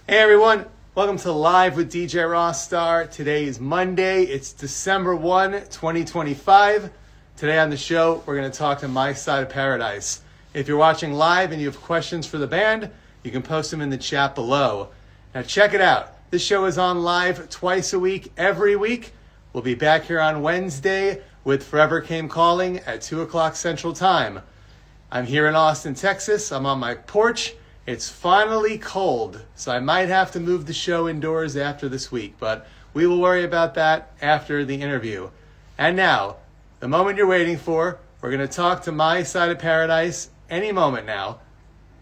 Hey everyone, welcome to Live with DJ Rossstar. Today is Monday. It's December 1, 2025. Today on the show, we're going to talk to My Side of Paradise. If you're watching live and you have questions for the band, you can post them in the chat below. Now check it out. This show is on live twice a week, every week. We'll be back here on Wednesday with Forever Came Calling at 2 o'clock Central Time. I'm here in Austin, Texas. I'm on my porch. It's finally cold, so I might have to move the show indoors after this week, but we will worry about that after the interview. And now, the moment you're waiting for, we're going to talk to My Side of Paradise any moment now.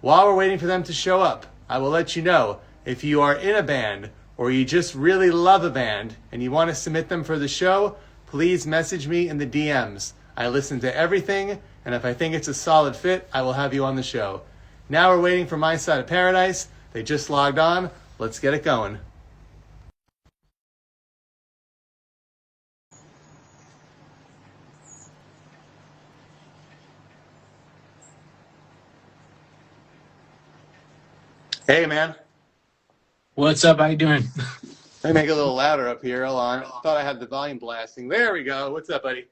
While we're waiting for them to show up, I will let you know if you are in a band or you just really love a band and you want to submit them for the show, please message me in the DMs. I listen to everything, and if I think it's a solid fit, I will have you on the show. Now we're waiting for My Side of Paradise. They just logged on. Let's get it going. Hey, man. What's up? How you doing? Let me make it a little louder up here. Hold on. I thought I had the volume blasting. There we go. What's up, buddy?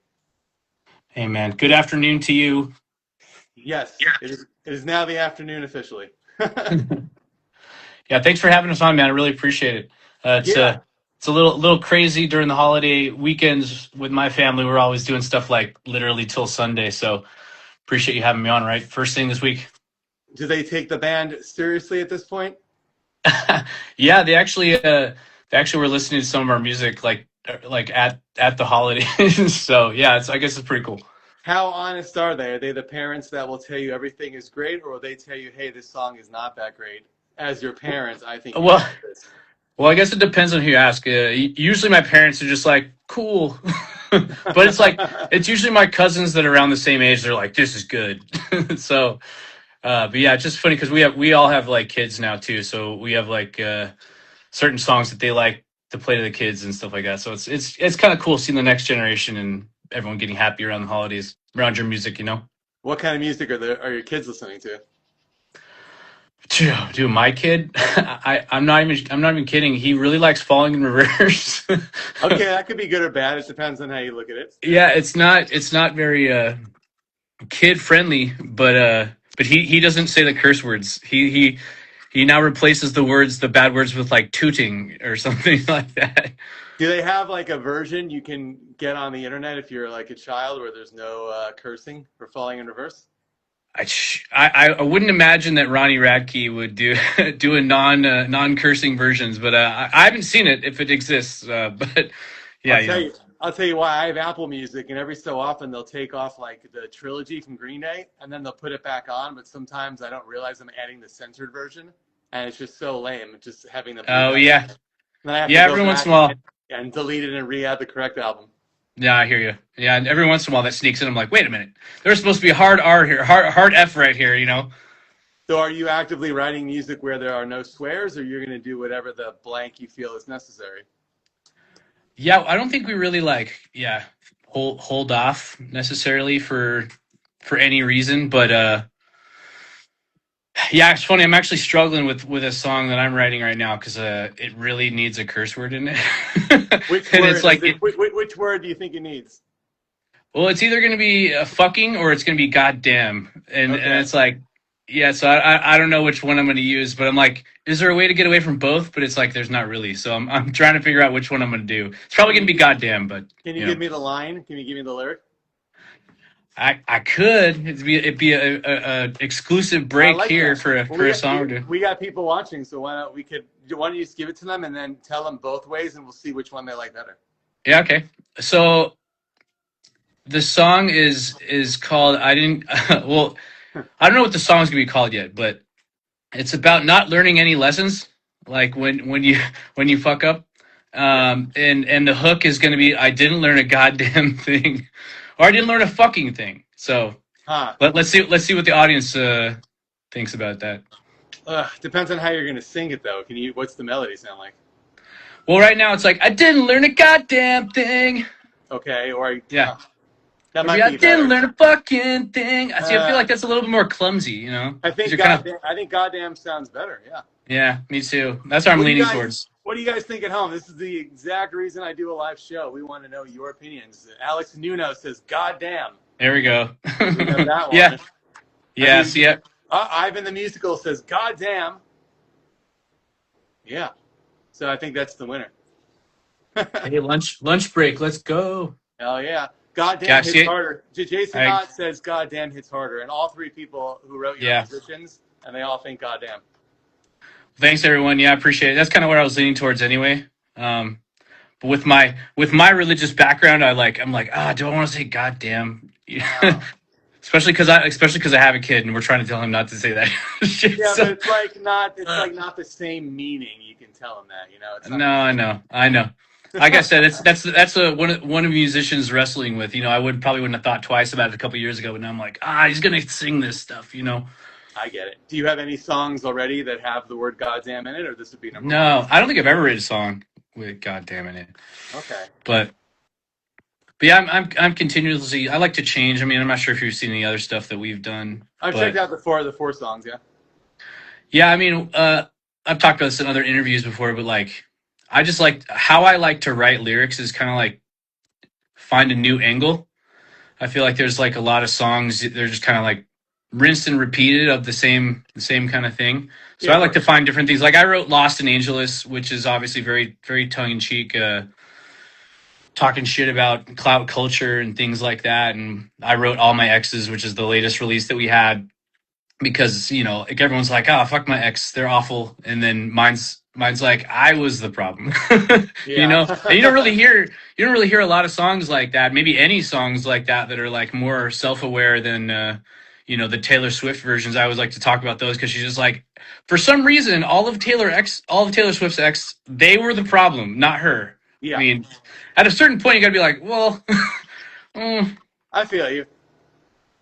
Hey, man. Good afternoon to you. Yes, it is now the afternoon officially. Yeah, thanks for having us on, man. I really appreciate it. It's Yeah. it's a little crazy during the holiday weekends with my family. We're always doing stuff like literally till Sunday. So appreciate you having me on. Right, first thing this week. Do they take the band seriously at this point? Yeah, they actually were listening to some of our music like at the holidays. So yeah, I guess it's pretty cool. How honest are they? Are they the parents that will tell you everything is great, or will they tell you, hey, this song is not that great? As your parents, I think you should Well, do this. Well, I guess it depends on who you ask. Usually, my parents are just like, "Cool," but it's usually my cousins that are around the same age. They're like, "This is good." So, but yeah, it's just funny because we all have like kids now too. So we have like certain songs that they like to play to the kids and stuff like that. So it's kind of cool seeing the next generation and everyone getting happy around the holidays around your music. What kind of music are your kids listening to? Dude, my kid, I'm not even kidding. He really likes Falling in Reverse. Okay, that could be good or bad. It depends on how you look at it. Yeah, it's not very kid friendly, but he doesn't say the curse words. He now replaces the bad words with like tooting or something like that. Do they have like a version you can get on the internet if you're like a child where there's no cursing or falling in reverse? I wouldn't imagine that Ronnie Radke would do do a non cursing versions, but I haven't seen it if it exists. But yeah, I'll tell you. I'll tell you why. I have Apple Music, and every so often they'll take off like the trilogy from Green Day, and then they'll put it back on. But sometimes I don't realize I'm adding the censored version, and it's just so lame. Just having them. Oh yeah, Then I have to yeah. go Every once in back a while, and delete it and re-add the correct album. yeah, I hear you. Yeah, and every once in a while that sneaks in. I'm like, wait a minute, there's supposed to be a hard R here, hard F right here. So are you actively writing music where there are no swears, or you're going to do whatever the blank you feel is necessary? Yeah, I don't think we really hold off necessarily for any reason, but yeah, it's funny. I'm actually struggling with a song that I'm writing right now because it really needs a curse word in it, Which and it's word is like it? Which word do you think it needs? well, it's either going to be fucking or it's going to be goddamn, and Okay. it's like yeah. So I don't know which one I'm going to use, but I'm like, is there a way to get away from both? But it's like there's not really. So I'm trying to figure out which one I'm going to do. It's probably Can going to be you goddamn, but can you you give know. me the line? Can you give me the lyric? I could. It'd be a exclusive I break like here that. for a Well, for a song or two. we got people watching, so why don't you just give it to them and then tell them both ways, and we'll see which one they like better. Yeah, okay. So the song is called I didn't well, I don't know what the song's gonna be called yet, but it's about not learning any lessons, like when you when you fuck up. Yeah. And the hook is gonna be I didn't learn a goddamn thing. Or I didn't learn a fucking thing. So Huh. let's see what the audience thinks about that. Depends on how you're gonna sing it though. What's the melody sound like? Well, right now it's like I didn't learn a goddamn thing. Okay, or Yeah. that Maybe might I be didn't better. learn a fucking thing. I see. I feel Uh, like that's a little bit more clumsy, I because think you're kind of goddamn. I think goddamn sounds better. Yeah. Yeah, me too. That's what I'm What do you leaning guys towards. What do you guys think at home? This is the exact reason I do a live show. We want to know your opinions. Alex Nuno says, "God damn." There we go. We know that Yeah, one. I yeah. mean, See, yeah, Ivan the Musical says, "God damn." Yeah. So I think that's the winner. hey, lunch break. Let's go. Hell yeah. Goddamn Yeah, hits see, harder. Jason I Knott says goddamn hits harder. And all three people who wrote your yeah. musicians, and they all think goddamn. Thanks everyone. Yeah, I appreciate it. That's kind of what I was leaning towards anyway. But with my religious background, I'm like, do I want to say goddamn? Oh. especially because I have a kid and we're trying to tell him not to say that shit. Yeah, but So it's like not the same meaning. You can tell him that, it's not no, I know. Like I said, that's one of musicians wrestling with. I wouldn't have thought twice about it a couple years ago, but now I'm like, he's gonna sing this stuff. I get it. Do you have any songs already that have the word goddamn in it, or this would be number one? No, I don't think I've ever written a song with goddamn in it. Okay. But yeah, I'm continuously. I like to change. I mean, I'm not sure if you've seen any other stuff that we've done, I've checked but out the four songs, yeah. yeah, I mean, I've talked about this in other interviews before, but like, I just like how I like to write lyrics is kind of like find a new angle. I feel like there's like a lot of songs they're just kind of like rinsed and repeated of the same kind of thing. So Yeah, I of like to course. find different things. Like I wrote "Lost in Angeles," which is obviously very very tongue in cheek. Talking shit about clout culture and things like that. And I wrote All My Exes, which is the latest release that we had, because like everyone's like, fuck my ex, they're awful, and then mine's like, I was the problem. Yeah. And you don't really hear a lot of songs like that, maybe any songs like that are like more self-aware than the Taylor Swift versions. I always like to talk about those because she's just like, for some reason, all of Taylor Swift's ex, they were the problem, not her. I Yeah. mean, at a certain point, you got to be like, well, I feel you.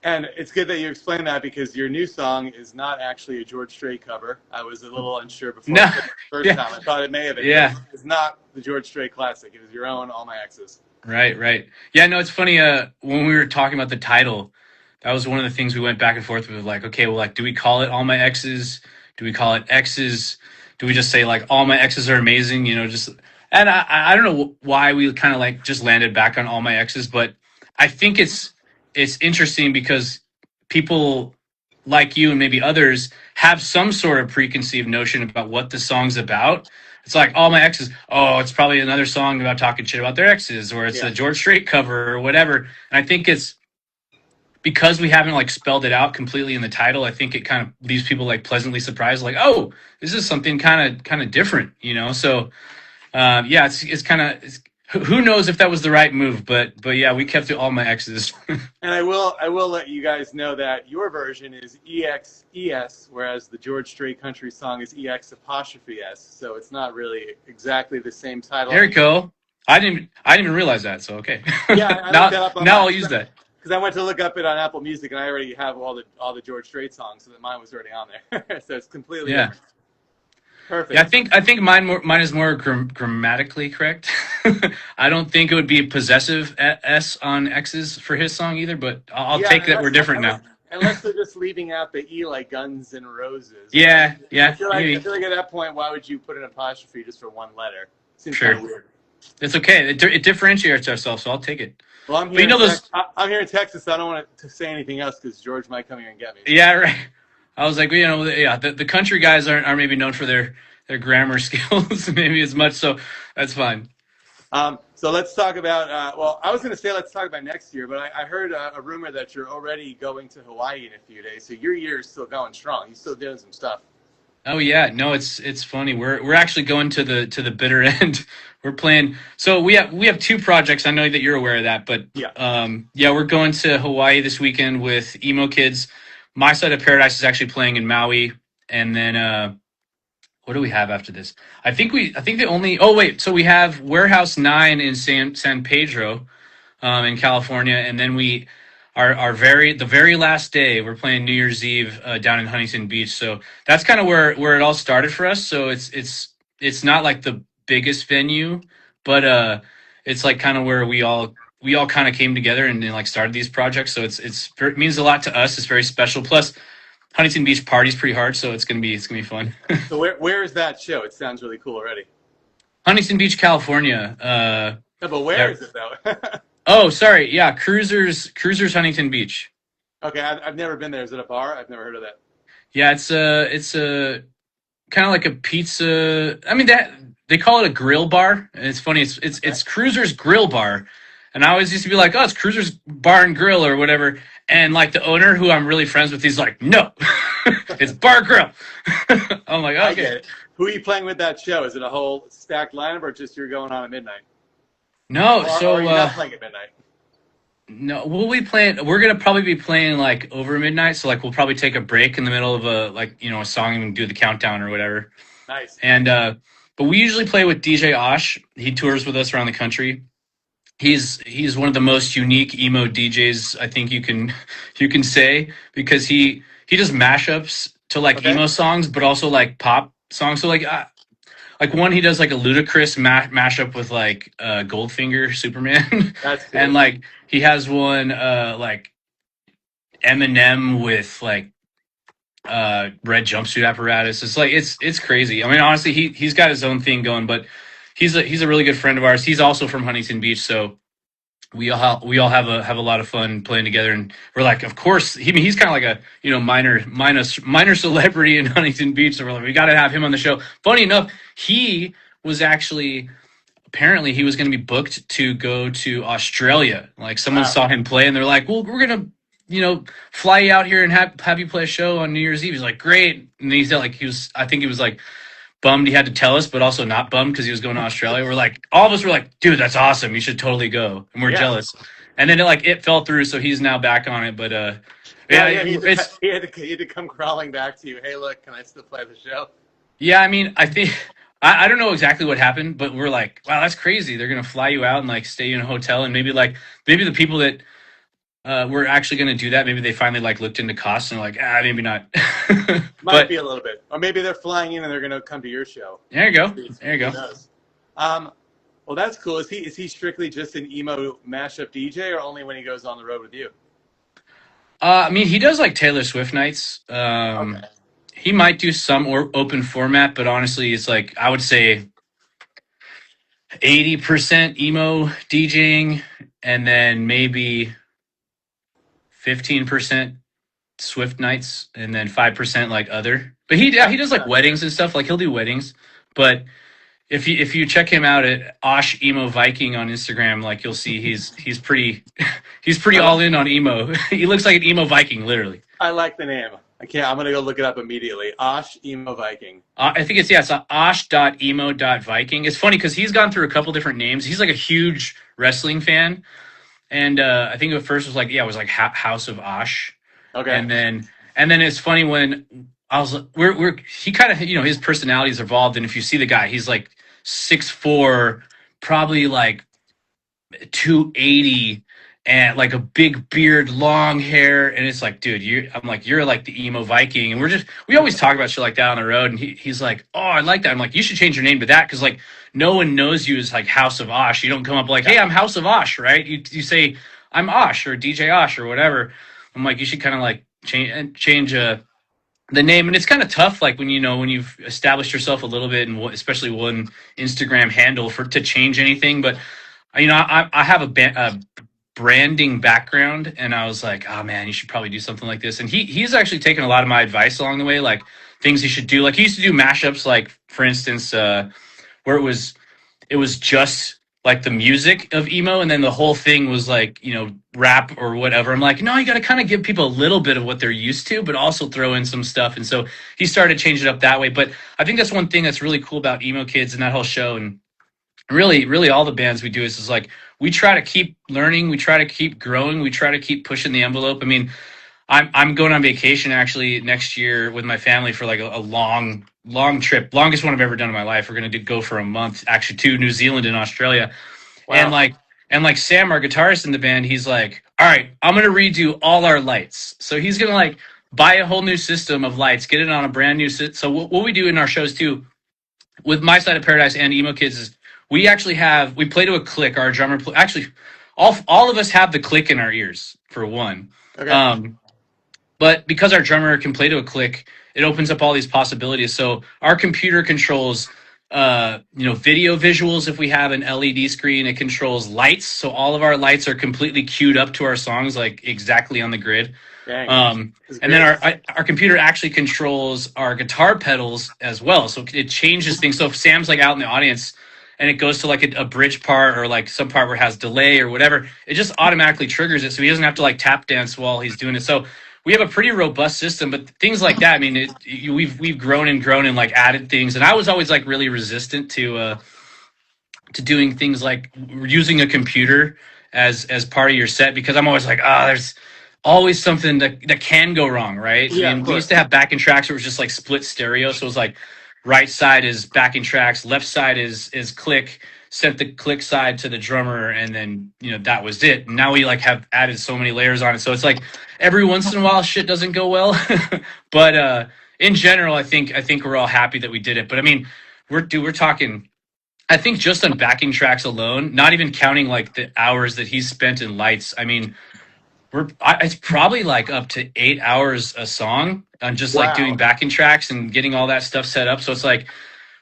And it's good that you explained that because your new song is not actually a George Strait cover. I was a little unsure before no, I said it the first yeah, time. I thought it may have been. yeah. It's not the George Strait classic. It is your own All My Exes. Right, right. Yeah, no, it's funny. When we were talking about the title, that was one of the things we went back and forth with. Like, okay, well, like, do we call it All My Exes? Do we call it Exes? Do we just say like All My Exes are amazing? Just and I don't know why we kind of like just landed back on All My Exes, but I think it's interesting because people like you and maybe others have some sort of preconceived notion about what the song's about. It's like All My Exes. Oh, it's probably another song about talking shit about their exes, or it's Yeah. a George Strait cover or whatever. And I think it's because we haven't like spelled it out completely in the title. I think it kind of leaves people like pleasantly surprised, like, oh, this is something kind of different. So yeah, it's kind of. Who knows if that was the right move, but yeah, we kept it All My Exes. And I will let you guys know that your version is EXES, whereas the George Strait country song is EX apostrophe S. So it's not really exactly the same title. There you go. I didn't even realize that. So okay. Yeah, I now looked that up on now I'll use that. because I went to look up it on Apple Music and I already have all the George Strait songs, so that mine was already on there. So it's completely Yeah. different. Perfect. Yeah, I think mine is more grammatically correct. I don't think it would be possessive S on X's for his song either, but I'll Yeah, take that we're different unless, now. unless they're just leaving out the E like Guns and Roses. Yeah, I yeah, feel like I maybe. feel like at that point, why would you put an apostrophe just for one letter? Seems Sure. kind of weird. It's okay. It differentiates ourselves, so I'll take it. Well, I'm But here. those. I'm here in Texas, so I don't want to say anything else because George might come here and get me. Yeah, right. I was like, yeah, the country guys are maybe known for their grammar skills, maybe as much. So that's fine. So let's talk about. Well, I was going to say let's talk about next year, but I heard a rumor that you're already going to Hawaii in a few days. So your year is still going strong. You're still doing some stuff. Oh yeah, no, it's funny. We're actually going to the bitter end. We're playing. So we have two projects. I know that you're aware of that, but Yeah. yeah, we're going to Hawaii this weekend with Emo Kids. My Side of Paradise is actually playing in Maui, and then what do we have after this? I think the only. Oh wait, so we have Warehouse 9 in San Pedro, in California, and then the very last day we're playing New Year's Eve down in Huntington Beach. So that's kind of where it all started for us. So it's not like the biggest venue, but it's like kind of where we all kind of came together and like started these projects. So it means a lot to us. It's very special. Plus, Huntington Beach parties pretty hard, so it's gonna be fun. So where is that show? It sounds really cool already. Huntington Beach, California. No, but where Yeah. is it though? Oh, sorry. Yeah, Cruisers, Huntington Beach. Okay, I've never been there. Is it a bar? I've never heard of that. Yeah, it's a kind of like a pizza. I mean that they call it a grill bar, and it's funny. It's Cruiser's Grill Bar, and I always used to be like, oh, it's Cruiser's Bar and Grill or whatever. And like the owner, who I'm really friends with, he's like, no, it's Bar Grill. I'm like, I okay. get it. Who are you playing with that show? Is it a whole stacked lineup or just you're going on at midnight? No, Or are you not playing at midnight? no, we'll be playing. We're gonna probably be playing like over midnight. So like we'll probably take a break in the middle of a song and do the countdown or whatever. Nice. And but we usually play with DJ Osh. He tours with us around the country. He's one of the most unique emo DJs I think you can say, because he does mashups to like Okay. emo songs, but also like pop songs. So like one, he does like a ludicrous mashup with like Goldfinger Superman. That's cool. And like he has one like Eminem with like red jumpsuit apparatus. It's like it's crazy. I mean, honestly, he's got his own thing going, but he's a really good friend of ours. He's also from Huntington Beach, so we all have a lot of fun playing together. And we're like, of course, he's kind of like a minor celebrity in Huntington Beach, so we're like, we got to have him on the show. Funny enough, he was actually, apparently he was going to be booked to go to Australia. Like someone Wow. saw him play and they're like, well, we're going to fly you out here and have you play a show on New Year's Eve. He's like, great. And he's like, I think he was like bummed he had to tell us, but also not bummed because he was going to Australia. We're like, all of us were like, dude, that's awesome. You should totally go. And we're Yeah. jealous. And then it fell through, so he's now back on it. But Yeah, he it's had to come crawling back to you. Hey, look, can I still play the show? yeah. I mean, I think I don't know exactly what happened, but we're like, wow, that's crazy. They're gonna fly you out and like stay in a hotel, and maybe the people that were actually gonna do that, maybe they finally like looked into costs and like, maybe not. Might But be a little bit, or maybe they're flying in and they're going to come to your show. there you go. There you Who go. knows? Well, that's cool. Is he strictly just an emo mashup DJ, or only when he goes on the road with you? I mean, he does like Taylor Swift nights. Okay. He might do some open format, but honestly, it's like I would say 80% emo DJing, and then maybe 15% Swift nights, and then 5% like other. But he does like weddings and stuff. Like he'll do weddings. But if you check him out at Osh Emo Viking on Instagram, like you'll see he's pretty he's pretty all in on emo. He looks like an emo Viking, literally. I like the name. I can't. I'm going to go look it up immediately. Osh Emo Viking. I think it's osh.emo.viking. It's funny because he's gone through a couple different names. He's like a huge wrestling fan, and I think at first it was like House of Osh. Okay. And then it's funny when I was he kind of his personality's evolved, and if you see the guy, he's like 6'4", probably like 280, and like a big beard, long hair, and it's like, dude, I'm like, you're like the emo Viking, and we always talk about shit like that on the road, and he's like, oh, I like that. I'm like, you should change your name to that, because like no one knows you as like House of Osh. You don't come up like, hey, I'm House of Osh, right? You say I'm Osh or DJ Osh or whatever. I'm like, you should kind of like change the name. And it's kind of tough, like when you've established yourself a little bit, and especially one Instagram handle to change anything. But I have a branding background, and I was like, oh man, you should probably do something like this. And he's actually taken a lot of my advice along the way, like things he should do. Like he used to do mashups, like for instance, where it was just like the music of emo, and then the whole thing was like rap or whatever. I'm like, no, you got to kind of give people a little bit of what they're used to, but also throw in some stuff. And so he started changing it up that way. But I think that's one thing that's really cool about emo kids and that whole show, and really all the bands we do is like we try to keep learning, we try to keep growing, we try to keep pushing the envelope. I mean, I'm going on vacation actually next year with my family for like a long trip, longest one I've ever done in my life. We're going to go for a month, actually, to New Zealand and Australia. Wow. And like Sam, our guitarist in the band, he's like, all right, I'm going to redo all our lights. So he's going to like buy a whole new system of lights, get it on a brand new system. So what we do in our shows too, with My Side of Paradise and Emo Kids, is we play to a click. Our drummer, actually, all of us have the click in our ears for one. Okay. But because our drummer can play to a click, it opens up all these possibilities. So our computer controls, video visuals. If we have an LED screen, it controls lights. So all of our lights are completely queued up to our songs, like exactly on the grid. Dang, this is And then great. our computer actually controls our guitar pedals as well. So it changes things. So if Sam's like out in the audience and it goes to like a bridge part or like some part where it has delay or whatever, it just automatically triggers it. So he doesn't have to like tap dance while he's doing it. So we have a pretty robust system, but things like that, I mean, we've grown and like added things. And I was always like really resistant to doing things like using a computer as part of your set, because I'm always like, there's always something that can go wrong, right? I Yeah, of mean, we used course. to have backing tracks where it was just like split stereo, so it was like right side is backing tracks, left side is click, sent the click side to the drummer, and then that was it. And now we like have added so many layers on it, so it's like every once in a while shit doesn't go well, but in general, I think we're all happy that we did it. But I mean, we're talking, I think, just on backing tracks alone, not even counting like the hours that he's spent in lights. I mean, it's probably like up to 8 hours a song on just like doing Wow. backing tracks and getting all that stuff set up. So it's like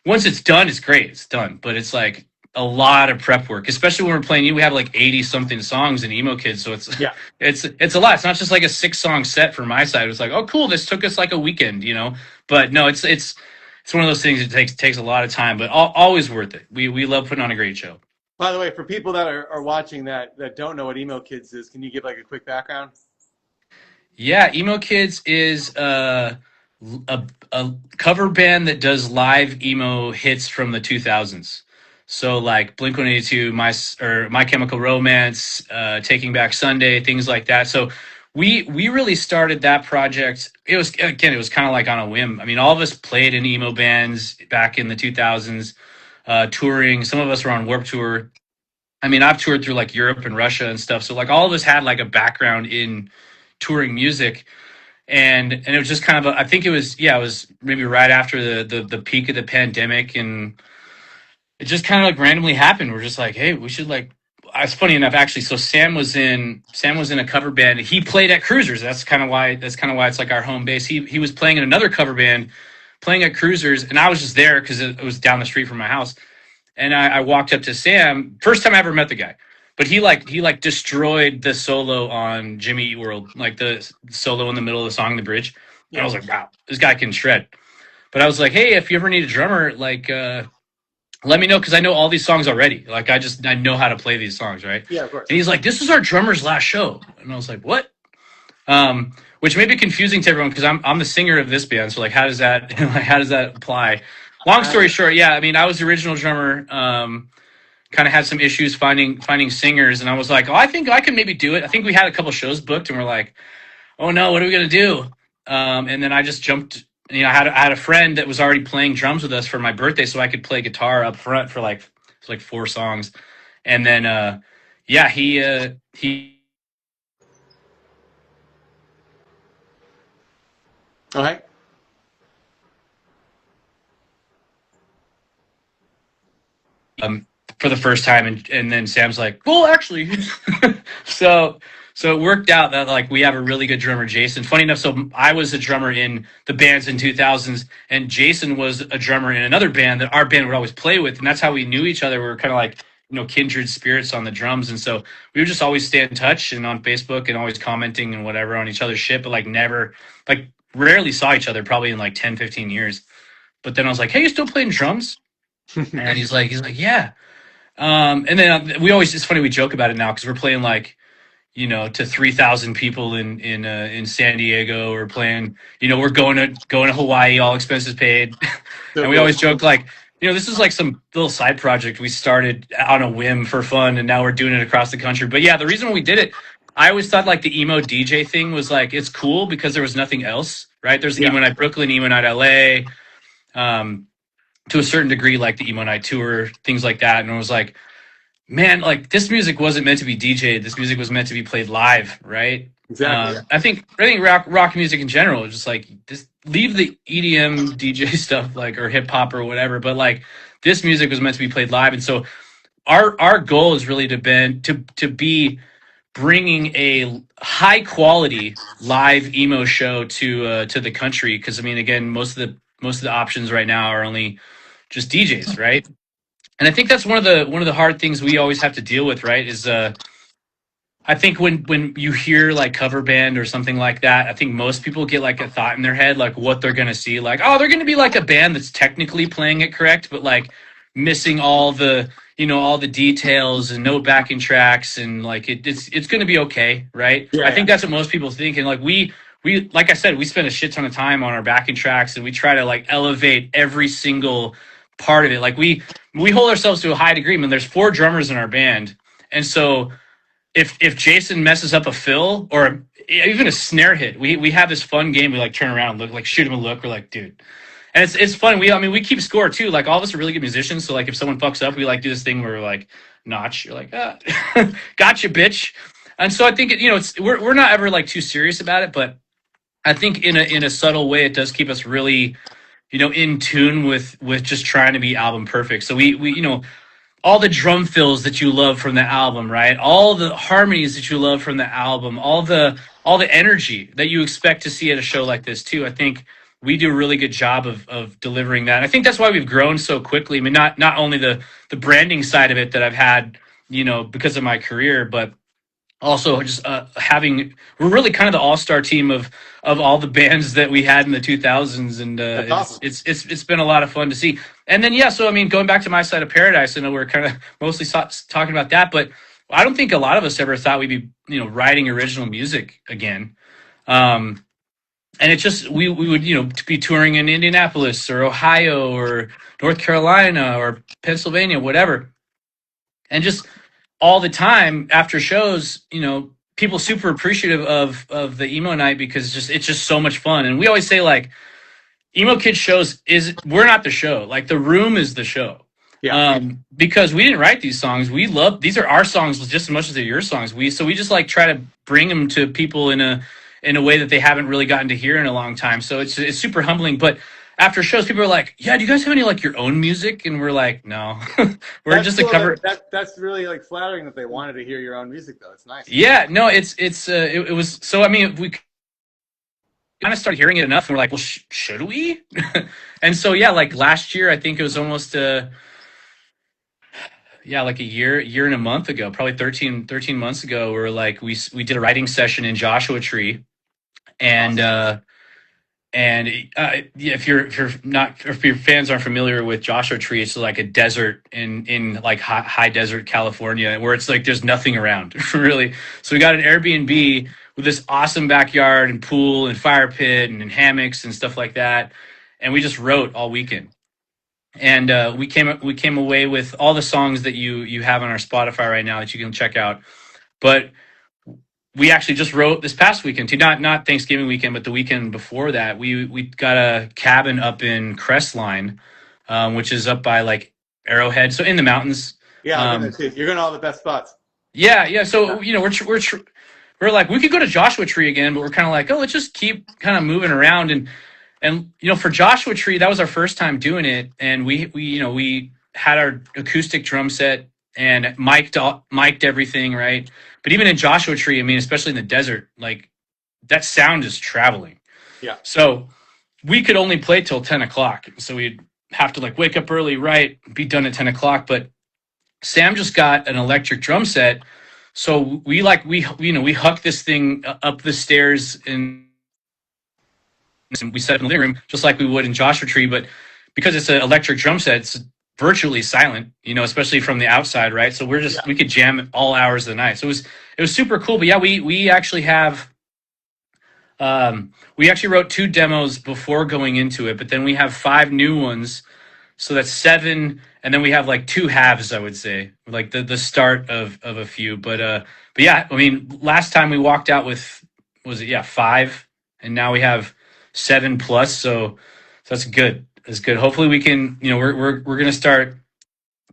once it's done, it's great, it's done. But it's like a lot of prep work, especially when we're playing. We have like 80 something songs in Emo Kids, so it's Yeah. it's a lot. It's not just like a 6 song set for my side. It's like, oh cool, this took us like a weekend. But no, it's one of those things that takes a lot of time, but always worth it. We love putting on a great show. By the way, for people that are watching that don't know what Emo Kids is, can you give like a quick background? Yeah, Emo Kids is a cover band that does live emo hits from the 2000s. So like Blink 182, My Chemical Romance, Taking Back Sunday, things like that. So we really started that project. It was kind of like on a whim. I mean, all of us played in emo bands back in the 2000s, touring. Some of us were on Warped Tour. I mean, I've toured through like Europe and Russia and stuff. So like all of us had like a background in touring music, and it was just kind of I think it was maybe right after the peak of the pandemic, and it just kind of like randomly happened. We're just like, hey, we should like. It's funny enough, actually. So Sam was in a cover band. He played at Cruisers. That's kind of why it's like our home base. He was playing in another cover band, playing at Cruisers, and I was just there because it was down the street from my house. And I walked up to Sam. First time I ever met the guy, but he destroyed the solo on Jimmy Eat World, like the solo in the middle of the song, the bridge. And I Yeah. was like, wow, this guy can shred. But I was like, hey, if you ever need a drummer, like, let me know, because I know all these songs already. Like, I know how to play these songs, right? Yeah, of course. And he's like, this is our drummer's last show, and I was like, what? Which may be confusing to everyone because I'm the singer of this band. So like, how does that like how does that apply? Long story short, yeah, I mean, I was the original drummer. Kind of had some issues finding singers, and I was like, oh, I think I can maybe do it. I think we had a couple shows booked, and we're like, oh no, what are we gonna do? And then I just jumped. I had a friend that was already playing drums with us for my birthday, so I could play guitar up front for like 4 songs, and then yeah, he All right. for the first time, and then Sam's like, well, actually, so so it worked out that like we have a really good drummer, Jason. Funny enough, so I was a drummer in the bands in 2000s, and Jason was a drummer in another band that our band would always play with, and that's how we knew each other. We were kind of like kindred spirits on the drums, and so we would just always stay in touch and on Facebook and always commenting and whatever on each other's shit, but like never, like rarely saw each other probably in like 10, 15 years. But then I was like, hey, you still playing drums? And he's like, yeah. And then it's funny, we joke about it now because we're playing like, to 3,000 people in San Diego. We're playing, we're going to Hawaii, all expenses paid. So And we cool. always joke like, this is like some little side project we started on a whim for fun, and now we're doing it across the country. But yeah, the reason we did it, I always thought like the emo DJ thing was like, it's cool because there was nothing else, right? There's Yeah. emo night Brooklyn, emo night LA, um, to a certain degree, like the emo night tour, things like that. And it was like, man, like this music wasn't meant to be DJed. This music was meant to be played live, right? Exactly. I think rock music in general is just like, just leave the EDM DJ stuff, like, or hip hop or whatever. But like this music was meant to be played live, and so our goal is really to be bringing a high quality live emo show to the country. Because I mean, again, most of the options right now are only just DJs, right? And I think that's one of the hard things we always have to deal with, right? Is I think when you hear like cover band or something like that, I think most people get like a thought in their head like what they're gonna see, like, oh, they're gonna be like a band that's technically playing it correct, but like missing all the all the details and no backing tracks, and like it's gonna be okay, right? Yeah, I yeah. think that's what most people think, and like we like I said, we spend a shit ton of time on our backing tracks, and we try to like elevate every single part of it. Like we hold ourselves to a high degree. I mean, there's 4 drummers in our band, and so if Jason messes up a fill or even a snare hit, we have this fun game. We like turn around and look, like shoot him a look. We're like, dude, and it's fun. I mean we keep score too. Like all of us are really good musicians. So like if someone fucks up, we like do this thing where we're like notch. You're like, gotcha, bitch. And so I think it's we're not ever like too serious about it, but I think in a subtle way it does keep us really in tune with just trying to be album perfect. So we all the drum fills that you love from the album, right? All the harmonies that you love from the album, all the energy that you expect to see at a show like this too. I think we do a really good job of delivering that. And I think that's why we've grown so quickly. I mean, not only the branding side of it that I've had, because of my career, but also just having we're really kind of the all-star team of all the bands that we had in the 2000s, and That's awesome. it's been a lot of fun to see. And then so I mean, going back to My Side of Paradise, I know we're kind of mostly talking about that, but I don't think a lot of us ever thought we'd be writing original music again. And it just we would be touring in Indianapolis or Ohio or North Carolina or Pennsylvania, whatever, and just all the time after shows, people super appreciative of the emo night because it's just so much fun. And we always say like emo kid shows we're not the show, like the room is the show. Yeah. Because we didn't write these songs. These are our songs just as much as they're your songs. We just like try to bring them to people in a way that they haven't really gotten to hear in a long time. So it's super humbling. But after shows, people are like, "Yeah, do you guys have any like your own music?" And we're like, "No, we're That's just a cool. cover." That's really like flattering that they wanted to hear your own music though. It's nice. Yeah, no, it was. So I mean, we kind of started hearing it enough, and we're like, "Well, should we?" And so yeah, like last year, I think it was almost like a year and a month ago, probably 13 months ago, where like we did a writing session in Joshua Tree, and Awesome. yeah, if your fans aren't familiar with Joshua Tree, it's like a desert in like high desert California, where it's like there's nothing around really. So we got an Airbnb with this awesome backyard and pool and fire pit and hammocks and stuff like that, and we just wrote all weekend. And we came away with all the songs that you have on our Spotify right now that you can check out. But we actually just wrote this past weekend too, not Thanksgiving weekend, but the weekend before that. We got a cabin up in Crestline, which is up by like Arrowhead, so in the mountains. Yeah, you're going to all the best spots. Yeah. So we're like, we could go to Joshua Tree again, but we're kind of like, oh, let's just keep kind of moving around. And for Joshua Tree, that was our first time doing it, and we had our acoustic drum set and mic'd everything, right? But even in Joshua Tree, I mean, especially in the desert, like that sound is traveling. Yeah. So we could only play till 10 o'clock. So we'd have to like wake up early, right? Be done at 10 o'clock. But Sam just got an electric drum set. So we huck this thing up the stairs and we set up in the living room just like we would in Joshua Tree. But because it's an electric drum set, it's virtually silent, especially from the outside, right? So we could jam at all hours of the night. So it was super cool. But yeah, we actually have we actually wrote 2 demos before going into it, but then we have 5 new ones. So that's 7, and then we have like 2 halves, I would say, like the start of a few. But yeah, I mean, last time we walked out with 5, and now we have 7 plus. So that's good. That's good. Hopefully we can, we're gonna start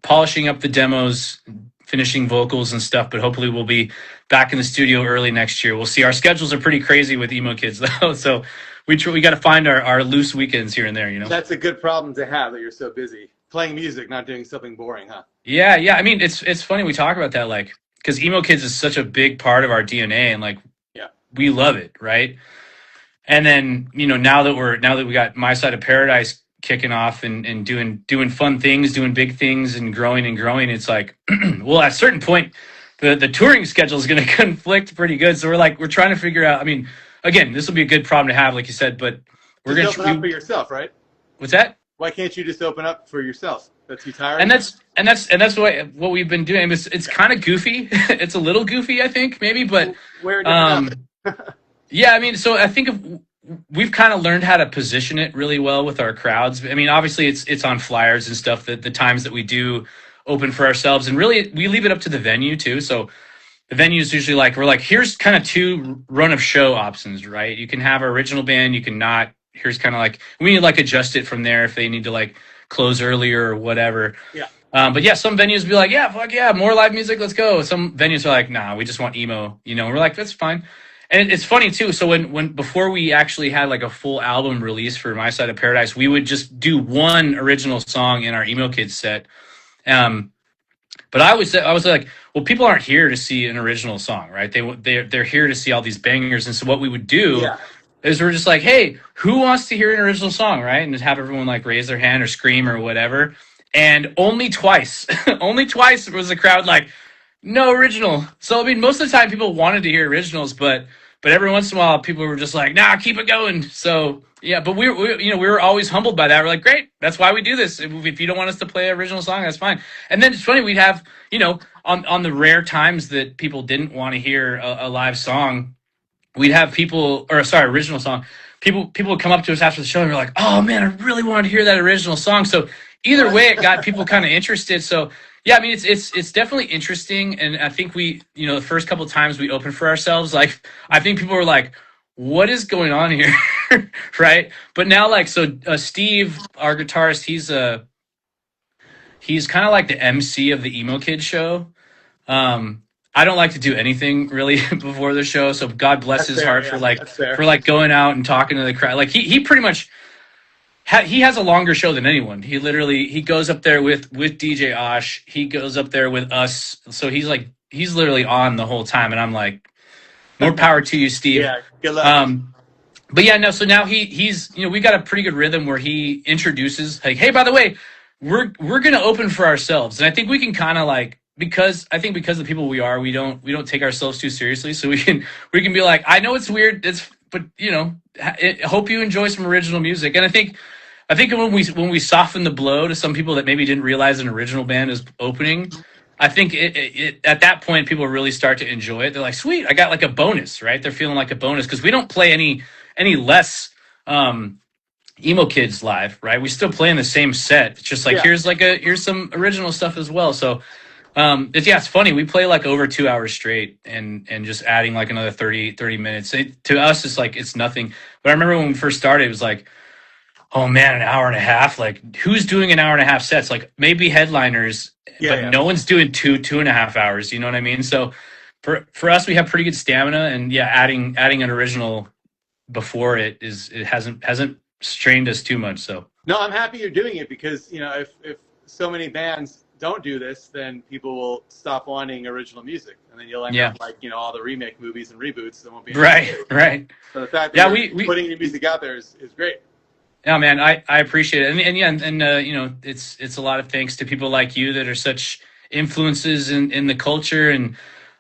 polishing up the demos, finishing vocals and stuff, but hopefully we'll be back in the studio early next year. We'll see. Our schedules are pretty crazy with emo kids though, so we got to find our loose weekends here and there. That's a good problem to have, that you're so busy playing music, not doing something boring, huh? Yeah. I mean, it's funny we talk about that. Like because emo kids is such a big part of our DNA, and like Yeah. we love it, right? And then, now that we got My Side of Paradise kicking off and doing fun things, doing big things, and growing, it's like, well, at a certain point, the touring schedule is going to conflict pretty good. So we're trying to figure out. I mean, again, this will be a good problem to have, like you said, but we're Just going open up for yourself, right? What's that? Why can't you just open up for yourself? That's too tiring. And that's what we've been doing. It's kind of goofy. It's a little goofy, I think, maybe, but Where did yeah, I mean, so I think we've kind of learned how to position it really well with our crowds. I mean, obviously it's on flyers and stuff, that the times that we do open for ourselves, and really we leave it up to the venue too. So the venue is usually like, we're like, here's kind of two run of show options, right? You can have our original band, you can not. Here's kind of like, we need to like adjust it from there if they need to like close earlier or whatever. Yeah. But yeah, some venues be like, yeah, fuck yeah, more live music, let's go. Some venues are like, nah, we just want emo, we're like, that's fine. And it's funny too. So when before we actually had like a full album release for My Side of Paradise, we would just do one original song in our emo kids set. But I was like, well, people aren't here to see an original song, right? They're here to see all these bangers. And so what we would do is we're just like, hey, who wants to hear an original song, right? And just have everyone like raise their hand or scream or whatever. And only twice was the crowd like, no original. So I mean, most of the time people wanted to hear originals, but every once in a while people were just like, nah, keep it going. So yeah, but we were always humbled by that. We're like, great, that's why we do this. If you don't want us to play an original song, that's fine. And then it's funny, we'd have, on the rare times that people didn't want to hear a live song, we'd have original song. People would come up to us after the show and we're like, oh man, I really wanted to hear that original song. So either way, it got people kind of interested. So yeah, I mean, it's definitely interesting. And I think the first couple of times we opened for ourselves, like, I think people were like, what is going on here? Right. But now, like, so Steve, our guitarist, he's kind of like the MC of the emo kid show. I don't like to do anything really before the show. So God bless his heart for going out and talking to the crowd. Like he pretty much, he has a longer show than anyone. He goes up there with DJ Osh. He goes up there with us. So he's literally on the whole time. And I'm like, more power to you, Steve. Yeah, good luck. But yeah, no. So now he's we got a pretty good rhythm where he introduces like, hey, by the way, we're gonna open for ourselves, and I think we can kind of like, because the people we are, we don't take ourselves too seriously, so we can be like, I know it's weird, but hope you enjoy some original music. And I think when we soften the blow to some people that maybe didn't realize an original band is opening, I think it at that point people really start to enjoy it. They're like, sweet, I got like a bonus, right? They're feeling like a bonus because we don't play any less emo kids live, right? We still play in the same set. It's just like, here's some original stuff as well. So it's funny. We play like over 2 hours straight and just adding like another 30 minutes. To us, it's like, it's nothing. But I remember when we first started, it was like, oh man, an hour and a half. Like, who's doing an hour and a half sets? Like maybe headliners, no one's doing 2.5 hours. You know what I mean? So for us, we have pretty good stamina, and adding an original before it hasn't strained us too much. So no, I'm happy you're doing it, because if so many bands don't do this, then people will stop wanting original music, and then you'll end up like all the remake movies and reboots. There won't be right. So the fact that you're putting your music out there is great. Yeah, man, I appreciate it, and it's a lot of thanks to people like you that are such influences in the culture, and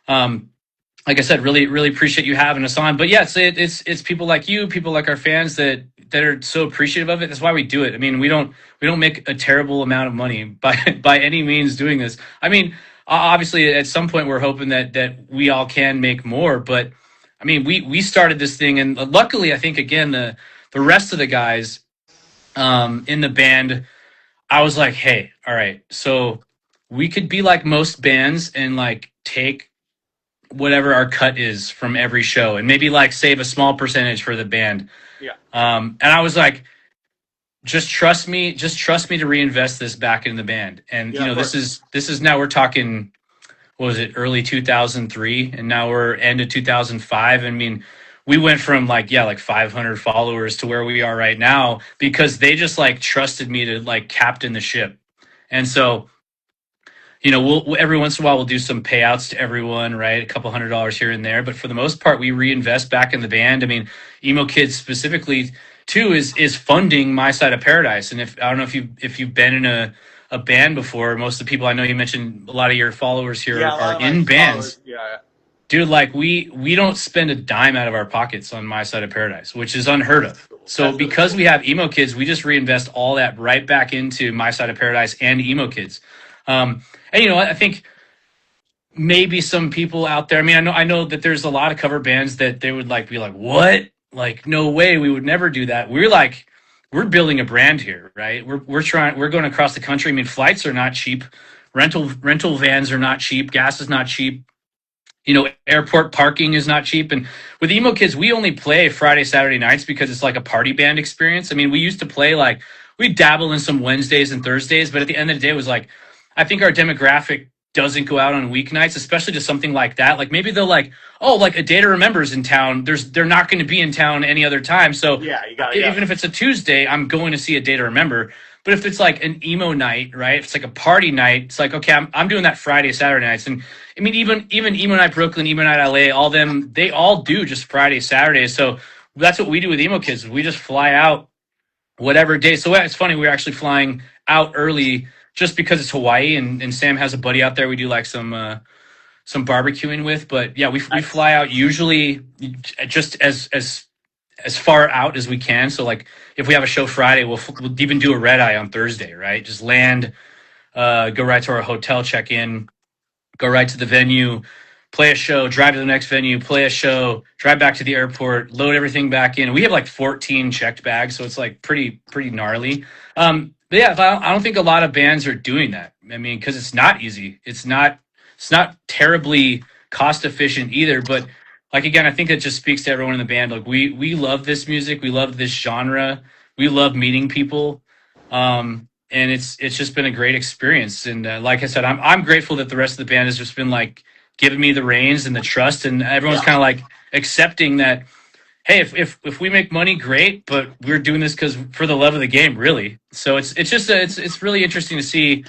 like I said, really appreciate you having us on. But yeah, it's people like you, people like our fans that are so appreciative of it. That's why we do it. I mean, we don't make a terrible amount of money by any means doing this. I mean, obviously at some point we're hoping that we all can make more, but I mean, we started this thing, and luckily I think again the rest of the guys in the band, I was like, hey, all right, so we could be like most bands and like take whatever our cut is from every show and maybe like save a small percentage for the band. Yeah. And I was like, just trust me to reinvest this back in the band. And this is now we're talking, what was it, early 2003, and now we're end of 2005. I mean, we went from like 500 followers to where we are right now because they just like trusted me to like captain the ship. And so we'll every once in a while we'll do some payouts to everyone, right? A couple $100 here and there, but for the most part, we reinvest back in the band. I mean, Emo Kids specifically too is funding My Side of Paradise. And if I don't know if you've been in a band before, most of the people I know, you mentioned a lot of your followers here Yeah, a lot are of my in bands. followers. Yeah, Dude, like we don't spend a dime out of our pockets on My Side of Paradise, which is unheard that's of. cool. So That's really because cool. we have Emo Kids, we just reinvest all that right back into My Side of Paradise and Emo Kids. And I think maybe some people out there. I mean, I know that there's a lot of cover bands that they would like be like, what? Like, no way, we would never do that. We're building a brand here, right? We're going across the country. I mean, flights are not cheap. Rental vans are not cheap. Gas is not cheap. Airport parking is not cheap. And with Emo Kids, we only play Friday, Saturday nights because it's like a party band experience. I mean, we used to play like we dabble in some Wednesdays and Thursdays, but at the end of the day, it was like I think our demographic doesn't go out on weeknights, especially to something like that. Like maybe they'll like, oh, like A Day to Remember's in town. They're not going to be in town any other time. So Yeah, you got even if it's a Tuesday, I'm going to see A Day to Remember. But if it's like an emo night, right? If it's like a party night, it's like, okay, I'm doing that Friday, Saturday nights. And I mean, even Emo Night Brooklyn, Emo Night LA, all them, they all do just Friday, Saturday. So that's what we do with Emo Kids. We just fly out whatever day. So it's funny, we're actually flying out early just because it's Hawaii, and Sam has a buddy out there. We do like some barbecuing with. But yeah, we nice. fly out usually just as far out as we can. So like if we have a show Friday, we'll even do a red eye on Thursday, right? Just land, go right to our hotel, check in, go right to the venue, play a show, drive to the next venue, play a show, drive back to the airport, load everything back in. We have like 14 checked bags, so it's like pretty gnarly. But yeah, I don't think a lot of bands are doing that. I mean, because it's not easy. It's not terribly cost efficient either. But like again, I think it just speaks to everyone in the band. Like we love this music, we love this genre, we love meeting people. And it's just been a great experience. And like I said, I'm grateful that the rest of the band has just been like giving me the reins and the trust, and everyone's Yeah. kind of like accepting that. Hey, if we make money, great, but we're doing this because for the love of the game, really. So it's really interesting to see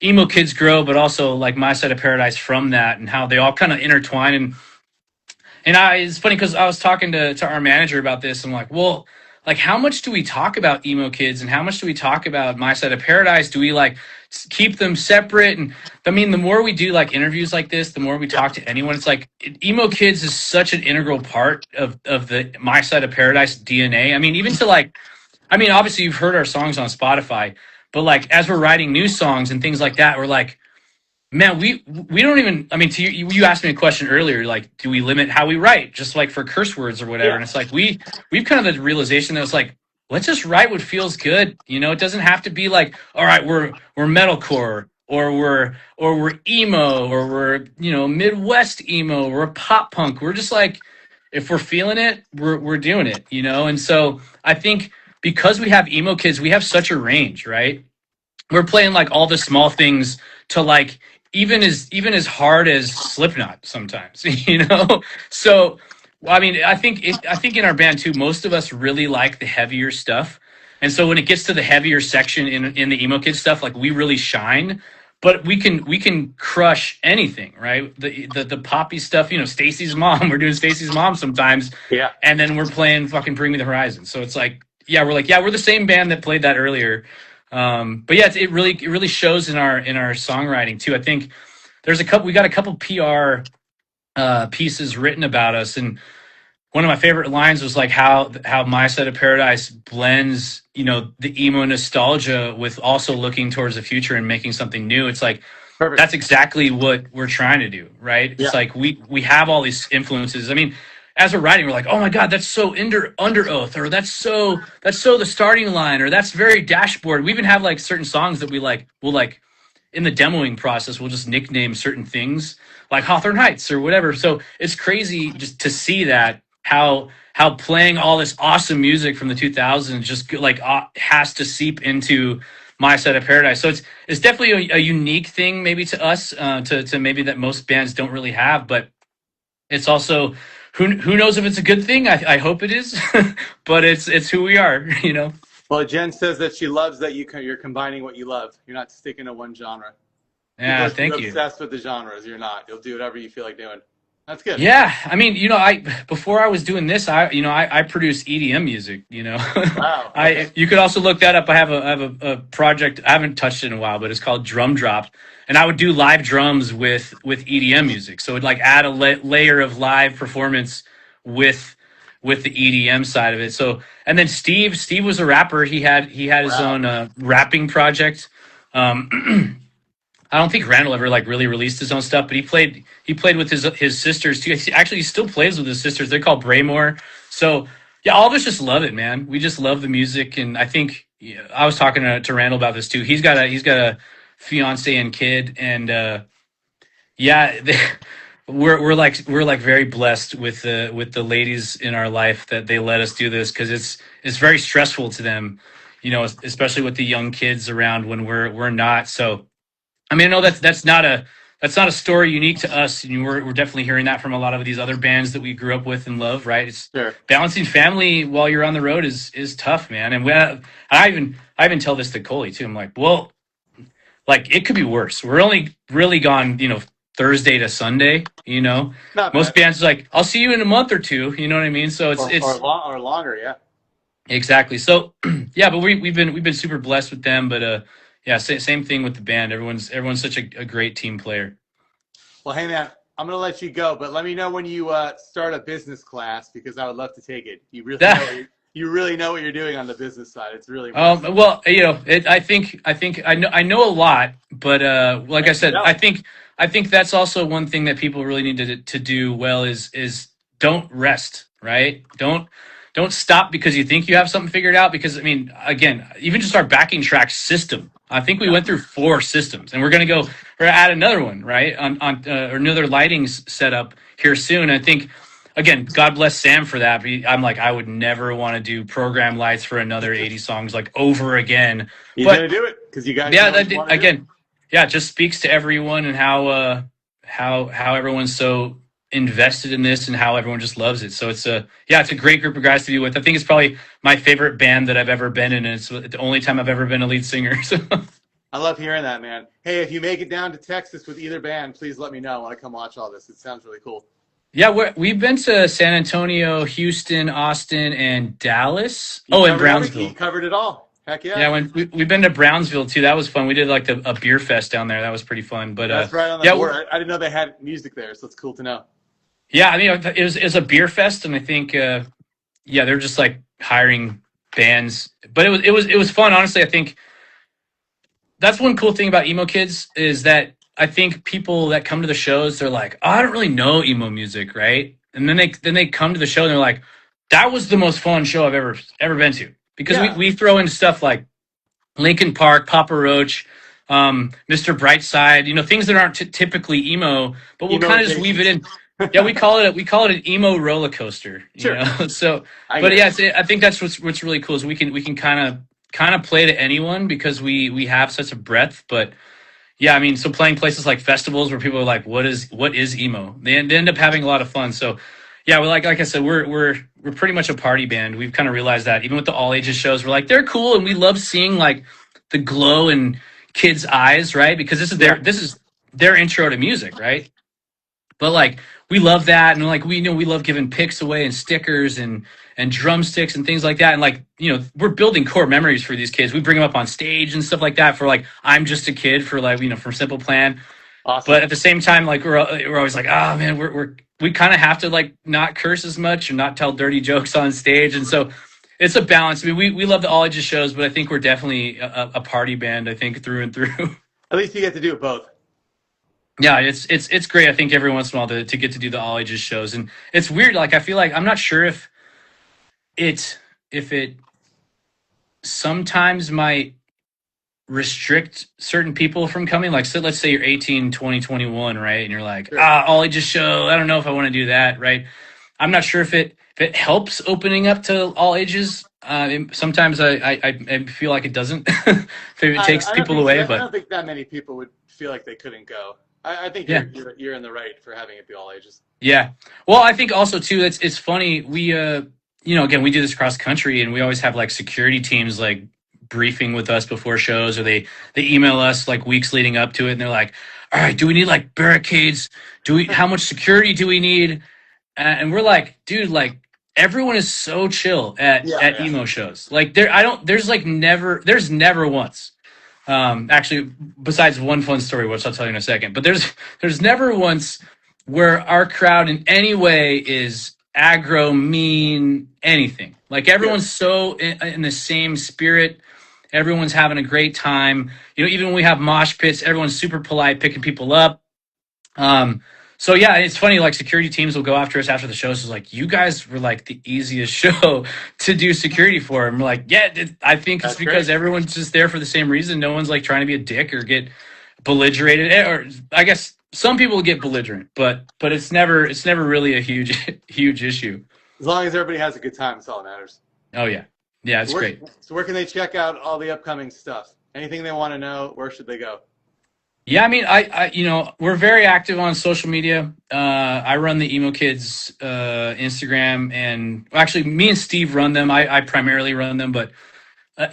Emo Kids grow, but also like My Side of Paradise from that, and how they all kind of intertwine. And it's funny because I was talking to our manager about this. I'm like, well, like how much do we talk about Emo Kids and how much do we talk about My Side of Paradise? Do we like keep them separate? And I mean, the more we do like interviews like this, the more we talk to anyone. It's like Emo Kids is such an integral part of the My Side of Paradise DNA. I mean, even to like, I mean, obviously you've heard our songs on Spotify, but like as we're writing new songs and things like that, we're like, man, we don't even. I mean, you asked me a question earlier, like, do we limit how we write, just like for curse words or whatever? Yeah. And it's like we've kind of the realization that it's like, let's just write what feels good. It doesn't have to be like, all right, we're metalcore or we're emo or we're Midwest emo, we're pop punk. We're just like, if we're feeling it, we're doing it. And so I think because we have Emo Kids, we have such a range, right? We're playing like all the small things to like even as hard as Slipknot sometimes, So, well, I mean, I think in our band too, most of us really like the heavier stuff, and so when it gets to the heavier section in the Emo Kids stuff, like we really shine. But we can crush anything, right? The poppy stuff, Stacy's mom. We're doing Stacy's mom sometimes, Yeah. and then we're playing fucking Bring Me the Horizon. So it's like, yeah, we're the same band that played that earlier. But yeah, it really shows in our songwriting too. I think we got a couple PR pieces written about us, and one of my favorite lines was like how My Side of Paradise blends the emo nostalgia with also looking towards the future and making something new. It's like Perfect. that's exactly what we're trying to do, right? Yeah. It's like we have all these influences. I mean, as we're writing, we're like, oh my god, that's so under oath, or that's so the starting line, or that's very dashboard. We even have like certain songs that we'll like in the demoing process, we'll just nickname certain things like Hawthorne Heights or whatever. So it's crazy just to see that how playing all this awesome music from the 2000s just like has to seep into My Side of Paradise. So it's definitely a unique thing maybe to us, to maybe that most bands don't really have, but it's also who knows if it's a good thing. I hope it is, but it's who we are. Well, Jen says that she loves that you're combining what you love. You're not sticking to one genre. People Yeah, are too thank you. obsessed with the genres. You're not. You'll do whatever you feel like doing. That's good. Yeah, I mean, I before I was doing this, I produce EDM music. Wow. Okay. I you could also look that up. I have a project I haven't touched it in a while, but it's called Drum Drop, and I would do live drums with EDM music. So it'd like add a layer of live performance with with the EDM side of it. So and then Steve was a rapper. He had his Wow. own rapping project. Um, I don't think Randall ever like really released his own stuff, but he played with his sisters too. Actually, he still plays with his sisters. They're called Braymore. So yeah, all of us just love it, man. We just love the music, and I think yeah, I was talking to Randall about this too. He's got a fiance and kid, and yeah, we're like very blessed with the ladies in our life that they let us do this because it's very stressful to them, especially with the young kids around when we're not. So I mean, I know that's not a story unique to us. And we're definitely hearing that from a lot of these other bands that we grew up with and love. Right? It's Sure. balancing family while you're on the road is tough, man. And I even tell this to Coley too. I'm like, well, like it could be worse. We're only really gone, Thursday to Sunday. Not Most bad. bands are like, I'll see you in a month or two. You know what I mean? So Or longer. Yeah. exactly. So yeah, but we've been super blessed with them. But yeah, same thing with the band. Everyone's such a great team player. Well, hey man, I'm gonna let you go, but let me know when you start a business class because I would love to take it. You really know what you're doing on the business side. It's really impressive. Well, I think I know a lot, but like I Thanks for said, telling. I think that's also one thing that people really need to do well is don't rest, right? Don't stop because you think you have something figured out. Because I mean, again, even just our backing track system, I think we Yeah. went through 4 systems, and we're gonna add another one, right? Or another lighting setup here soon. I think again, God bless Sam for that. But I'm like, I would never want to do program lights for another 80 songs like over again. He's But gonna do it because you guys yeah, know what you want to do. again, yeah, it just speaks to everyone and how everyone's so invested in this and how everyone just loves it. So it's a great group of guys to be with. I think it's probably my favorite band that I've ever been in, and it's the only time I've ever been a lead singer. So I love hearing that, man. Hey, if you make it down to Texas with either band, please let me know. I want to come watch all this. It sounds really cool. yeah, we've been to San Antonio, Houston, Austin, and Dallas. You Oh, and covered everything. You Brownsville. covered it all. Heck Yeah, yeah. we've been to Brownsville too. That was fun. We did like a beer fest down there. That was pretty fun. But That's right on the yeah, board. I didn't know they had music there, so it's cool to know. yeah. I mean, it was a beer fest, and I think yeah, they're just like hiring bands. But it was fun. Honestly, I think that's one cool thing about emo kids is that I think people that come to the shows, they're like, oh, I don't really know emo music, right? And then they come to the show and they're like, that was the most fun show I've ever been to because we Yeah. we throw in stuff like Lincoln Park, Papa Roach, Mr. Brightside, things that aren't typically emo, but we'll Emo kind of just weave it adjacent. in. Yeah, we call it an emo roller coaster, Sure. So, I but get yeah, it. I think that's what's really cool is we can kind of play to anyone because we have such a breadth. But yeah, I mean, so playing places like festivals where people are like, what is emo? They end up having a lot of fun. So yeah, well, like I said, we're pretty much a party band. We've kind of realized that even with the all ages shows, we're like they're cool and we love seeing like the glow in kids' eyes, right? Because Yeah. this is their intro to music, right? But like we love that, and like we love giving picks away and stickers and drumsticks and things like that. And like we're building core memories for these kids. We bring them up on stage and stuff like that for like I'm just a kid for like from Simple Plan. Awesome. But at the same time, like we're always like, oh man, we kind of have to like not curse as much and not tell dirty jokes on stage, and so it's a balance. I mean, we love the all ages shows, but I think we're definitely a party band. I think through and through. At least you get to do it both. Yeah, it's great. I think every once in a while to get to do the all ages shows, and it's weird. Like I feel like I'm not sure if it sometimes might restrict certain people from coming. Like, so let's say you're 18, 20, 21, right? And you're like, Sure. all ages show. I don't know if I want to do that, right? I'm not sure if it helps opening up to all ages. Sometimes I feel like it doesn't. If it takes I don't people think away, I but don't think that many people would feel like they couldn't go. I think yeah. you're in the right for having it be all ages. Yeah. Well, I think also too, it's funny. We, again, we do this cross country and we always have like security teams, like briefing with us before shows, or they email us like weeks leading up to it, and they're like, "All right, do we need like barricades? Do we? How much security do we need?" And we're like, "Dude, like everyone is so chill Yeah, at yeah. emo shows. Like I don't. There's never once. Actually, besides one fun story, which I'll tell you in a second, but there's never once where our crowd in any way is aggro, mean, anything. Like Good. everyone's so in the same spirit. Everyone's having a great time. You know, even when we have mosh pits, everyone's super polite, picking people up. Um, so yeah, it's funny. Like security teams will go after us after the shows. It's like you guys were like the easiest show to do security for. And we're like, yeah, I think it's That's because great. everyone's just there for the same reason. No one's like trying to be a dick or get belligerent. Or I guess some people get belligerent, but it's never really a huge huge issue. As long as everybody has a good time, that's all that matters. Oh yeah, yeah, So it's where, great. so where can they check out all the upcoming stuff? Anything they want to know, where should they go? Yeah, I mean, we're very active on social media. I run the Emo Kids Instagram, and well, actually, me and Steve run them. I primarily run them, but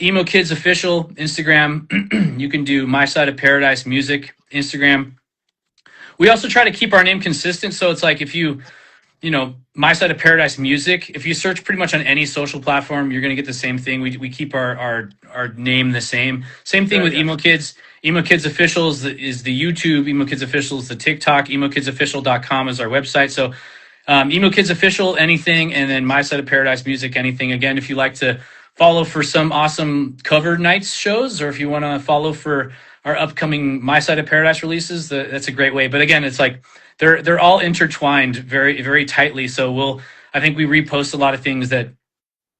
Emo Kids official Instagram. You can do My Side of Paradise Music Instagram. We also try to keep our name consistent, so it's like if you My Side of Paradise Music. If you search pretty much on any social platform, you're going to get the same thing. We keep our name the same. Same thing Good, with yeah. Emo Kids. Emo Kids Official is the YouTube. Emo Kids Official is the TikTok. EmoKidsOfficial.com is our website. So Emo Kids Official, anything, and then My Side of Paradise Music, anything. Again, if you like to follow for some awesome cover nights shows, or if you want to follow for our upcoming My Side of Paradise releases, that's a great way. But again, it's like they're all intertwined very very tightly. So I think we repost a lot of things that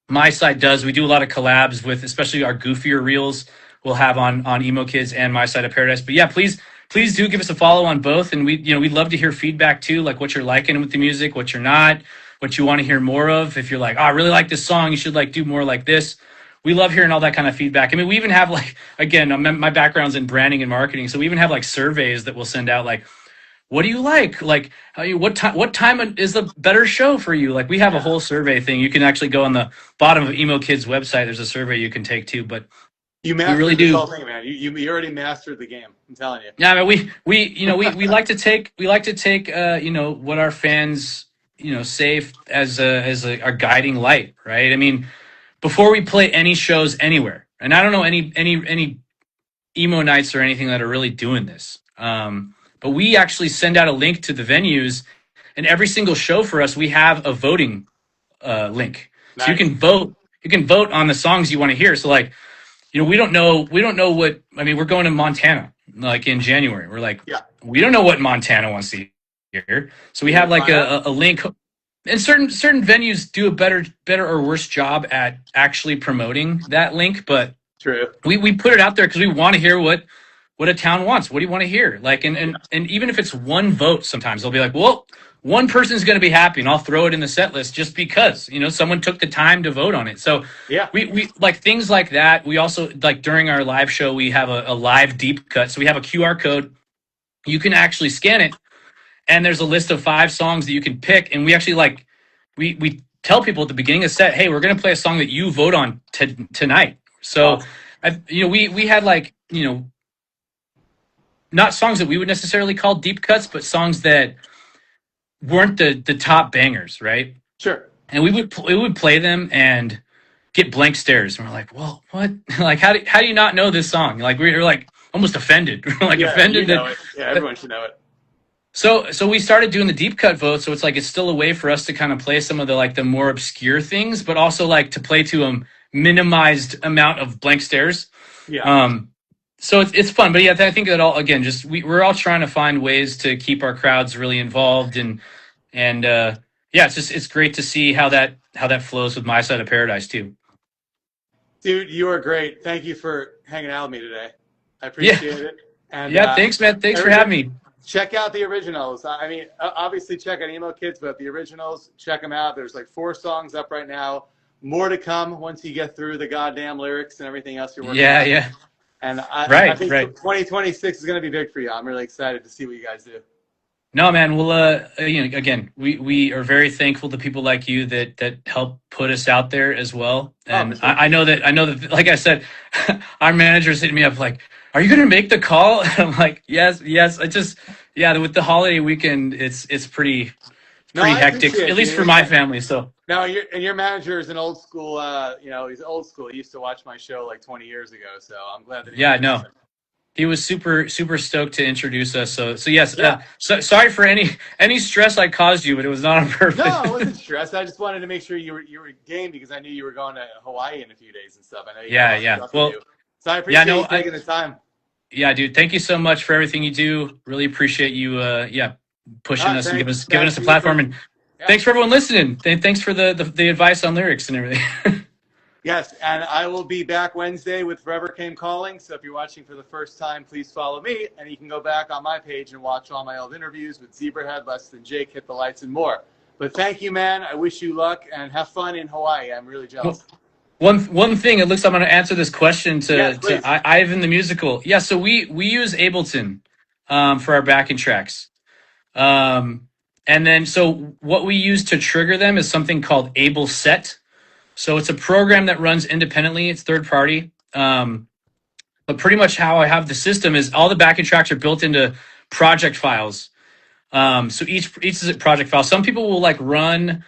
my side does. We do a lot of collabs with, especially our goofier reels we'll have on Emo Kids and My Side of Paradise. But yeah, please do give us a follow on both, and we'd love to hear feedback too, like what you're liking with the music, what you're not, what you want to hear more of. If you're like, oh, I really like this song, you should like do more like this. We love hearing all that kind of feedback. I mean, we even have like, again, my background's in branding and marketing, so we even have like surveys that we'll send out, like, what do you like? Like, what time is the better show for you? Like, we have a Yeah. whole survey thing. You can actually go on the bottom of Emo Kids website. There's a survey you can take too. But You we really mastered this whole do. thing, man. You already mastered the game. I'm telling you. Yeah, I mean, we like to take what our fans say as our guiding light, right? I mean, before we play any shows anywhere, and I don't know any emo nights or anything that are really doing this. But we actually send out a link to the venues, and every single show for us, we have a voting link, so you Nice. can vote. You can vote on the songs you want to hear. So like, we don't know what. I mean, we're going to Montana like in January. We're like, Yeah. we don't know what Montana wants to hear. So we You have gonna like find out? a link. And certain venues do a better or worse job at actually promoting that link, but True. we put it out there because we want to hear what a town wants. What do you want to hear? Like, and Yeah. and and even if it's one vote, sometimes they'll be like, well, one person's going to be happy, and I'll throw it in the set list just because someone took the time to vote on it. So Yeah. we like things like that. We also, like, during our live show, we have a live deep cut. So we have a QR code. You can actually scan it, and there's a list of 5 songs that you can pick. And we actually, like, we tell people at the beginning of the set, hey, we're going to play a song that you vote on tonight. So Awesome. we had, like, not songs that we would necessarily call deep cuts, but songs that weren't the top bangers, right? Sure. And we would play them and get blank stares, and we're like, well, what? Like, how do you not know this song? Like, we were like almost offended. We're like Yeah. You offended know that. it. Yeah. Everyone should know it. So we started doing the deep cut vote. So it's like it's still a way for us to kind of play some of the more obscure things, but also like to play to a minimized amount of blank stares. Yeah. So it's fun, but yeah, I think that all, again, just we're all trying to find ways to keep our crowds really involved, and yeah, it's great to see how that flows with My Side of Paradise too. Dude, you are great. Thank you for hanging out with me today. I Yeah, appreciate it. And yeah. Thanks, man. Thanks for having everybody, me. check out the originals. I mean, obviously check out Emo Kids, but the originals, check them out. There's like 4 songs up right now. More to come once you get through the goddamn lyrics and everything else you're working Yeah, on. yeah. And I Right, think right. 2026 is going to be big for you. I'm really excited to see what you guys do. No, man. Well, again, we are very thankful to people like you that help put us out there as well. Oh, for And sure. I know that, like I said, our manager's hitting me up like, "Are you going to make the call?" And I'm like, "Yes, yes." I just, yeah, with the holiday weekend, it's No, pretty I hectic, appreciate at it, least for dude. my family. So No, your manager is an old school. He's old school. He used to watch my show like 20 years ago. So I'm glad that he yeah, introduced no, me. he was super stoked to introduce us. So yes, Yeah. sorry for any stress I caused you, but it was not on No, purpose. I wasn't stressed. I just wanted to make sure you were game because I knew you were going to Hawaii in a few days and stuff. I know you got a Yeah, lot of yeah. stuff to Well, do. So I yeah, appreciate no, you taking the time. yeah, dude. Thank you so much for everything you do. Really appreciate you. Yeah, pushing us and giving us Thanks a to you platform. for. And Yeah. thanks for everyone listening. Thanks for the advice on lyrics and everything. Yes, and I will be back Wednesday with Forever Came Calling. So if you're watching for the first time, please follow me, and you can go back on my page and watch all my old interviews with Zebrahead, Less Than Jake, Hit the Lights, and more. But thank you, man. I wish you luck and have fun in Hawaii. I'm really Well, jealous. one thing. It looks like I'm going to answer this question Yes, to please. Ivan the musical. Yeah, so we use Ableton for our backing tracks. Um, and then so what we use to trigger them is something called AbleSet. So it's a program that runs independently. It's third party. But pretty much how I have the system is all the backing tracks are built into project files. So each is a project file. Some people will like run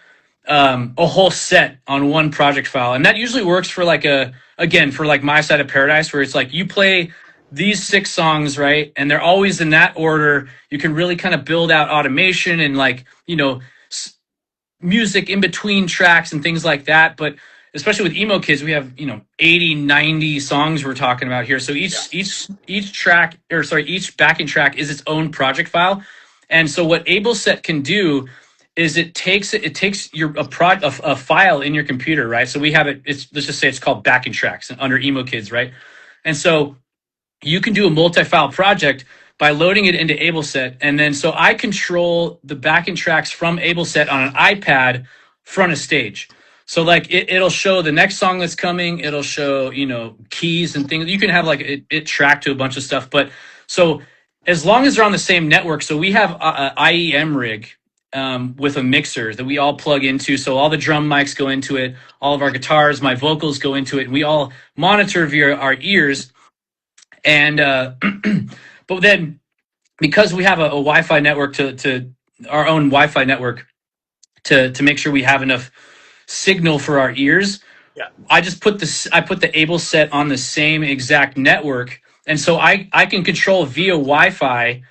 a whole set on one project file, and that usually works for like for like My Side of Paradise, where it's like you play these 6 songs, right, and they're always in that order. You can really kind of build out automation and like music in between tracks and things like that. But especially with emo kids, we have 80, 90 songs we're talking about here. So Yeah. each track, or sorry, each backing track is its own project file. And so what AbleSet can do is it takes a file in your computer, right? So we have it. Let's just say it's called backing tracks under emo kids, right? And so you can do a multi-file project by loading it into AbleSet. And then so I control the backing tracks from AbleSet on an iPad front of stage. So like it'll show the next song that's coming. It'll show, keys and things. You can have like it track to a bunch of stuff. But so as long as they're on the same network, so we have a IEM rig with a mixer that we all plug into. So all the drum mics go into it. All of our guitars, my vocals go into it. And we all monitor via our ears. And but then because we have a Wi-Fi network to our own Wi-Fi network to make sure we have enough signal for our ears, Yeah. I put the Able set on the same exact network, and so I can control via Wi-Fi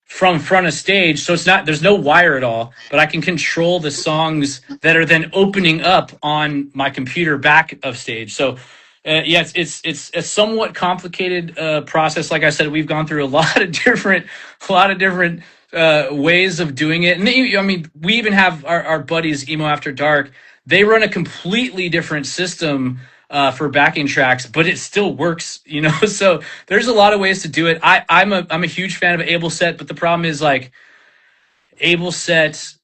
from front of stage. So there's no wire at all, but I can control the songs that are then opening up on my computer back of stage. So yeah, it's a somewhat complicated process. Like I said, we've gone through a lot of different ways of doing it. And I mean, we even have our buddies Emo After Dark. They run a completely different system for backing tracks, but it still works, So there's a lot of ways to do it. I'm a huge fan of AbleSet, but the problem is like AbleSet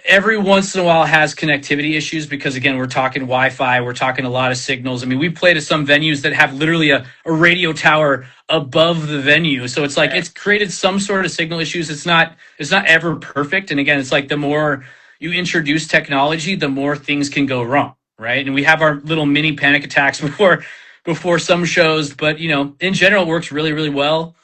every once in a while has connectivity issues because again we're talking Wi-Fi, we're talking a lot of signals. I mean, we play to some venues that have literally a radio tower above the venue, so it's like Yeah. it's created some sort of signal issues. It's not ever perfect, and again, it's like the more you introduce technology, the more things can go wrong, right? And we have our little mini panic attacks before some shows, but in general it works really really well.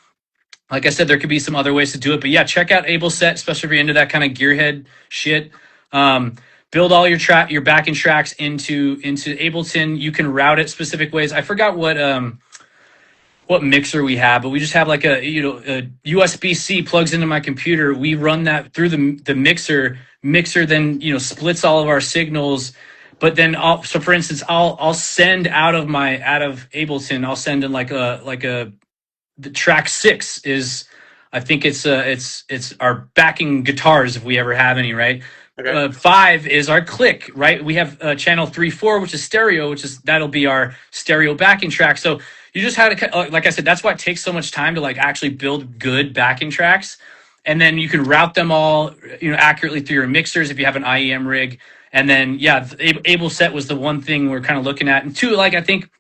Like I said, there could be some other ways to do it, but yeah, check out AbleSet, especially if you're into that kind of gearhead shit. Um, Build all your backing tracks into Ableton. You can route it specific ways. I forgot what mixer we have, but we just have like a USB-C plugs into my computer. We run that through the mixer. Mixer then splits all of our signals. But then so for instance, I'll send out of Ableton. I'll send in like a the track 6 is, I think it's our backing guitars if we ever have any, right? Okay. 5 is our click, right? We have channel 3-4, which is stereo, that'll be our stereo backing track. So you just had to, like I said, that's why it takes so much time to like actually build good backing tracks, and then you can route them all accurately through your mixers if you have an IEM rig. And then yeah, AbleSet was the one thing we're kind of looking at, and 2, like I think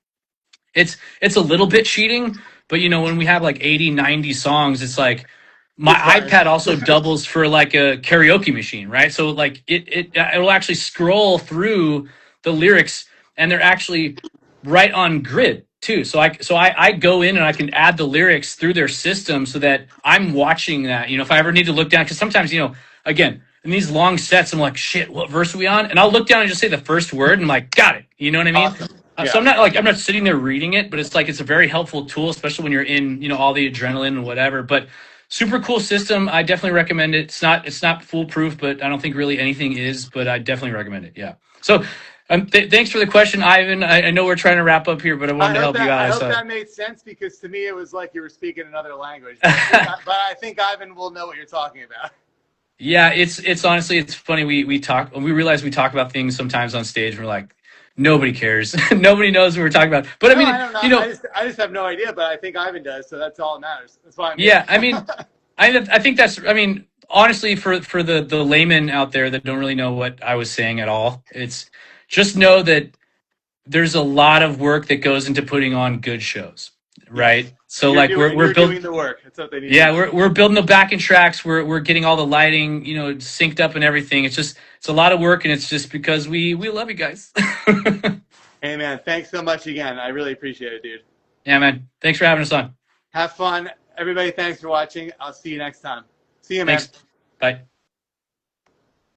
it's a little bit cheating, but when we have like 80, 90 songs, it's like my fine. iPad also doubles for like a karaoke machine, right? So like it'll actually scroll through the lyrics, and they're actually right on grid too. So I go in and I can add the lyrics through their system so that I'm watching that. You know, if I ever need to look down, because sometimes, you know, again, in these long sets, I'm like, shit, what verse are we on? And I'll look down and just say the first word, and I'm like, got it. You know what I mean? Awesome. So Yeah. I'm not sitting there reading it, but it's like it's a very helpful tool, especially when you're in, you know, all the adrenaline and whatever. But super cool system. I definitely recommend it. It's not foolproof, but I don't think really anything is. But I definitely recommend it. Yeah. So thanks for the question, Ivan. I know we're trying to wrap up here, but I wanted to help you I out. hope So that made sense, because to me it was like you were speaking another language. But I think Ivan will know what you're talking about. yeah, it's honestly it's funny. We realize we talk about things sometimes on stage. And we're like, nobody cares. Nobody knows what we're talking about. But I No, I mean, don't know. you know, I just have no idea, but I think Ivan does, so that's all that matters. That's why I'm here. yeah. I mean, I think that's. I mean, honestly, for the layman out there that don't really know what I was saying at all, it's just know that there's a lot of work that goes into putting on good shows, Yes. right? So And you're like doing we're you're built. doing the work. That's what they need to Yeah, know. we're building the backing tracks. We're getting all the lighting, you know, synced up and everything. It's a lot of work, and it's just because we love you guys. Hey man, thanks so much again. I really appreciate it, dude. Yeah, man. Thanks for having us on. Have fun. Everybody, thanks for watching. I'll see you next time. See you, man. Thanks. Bye.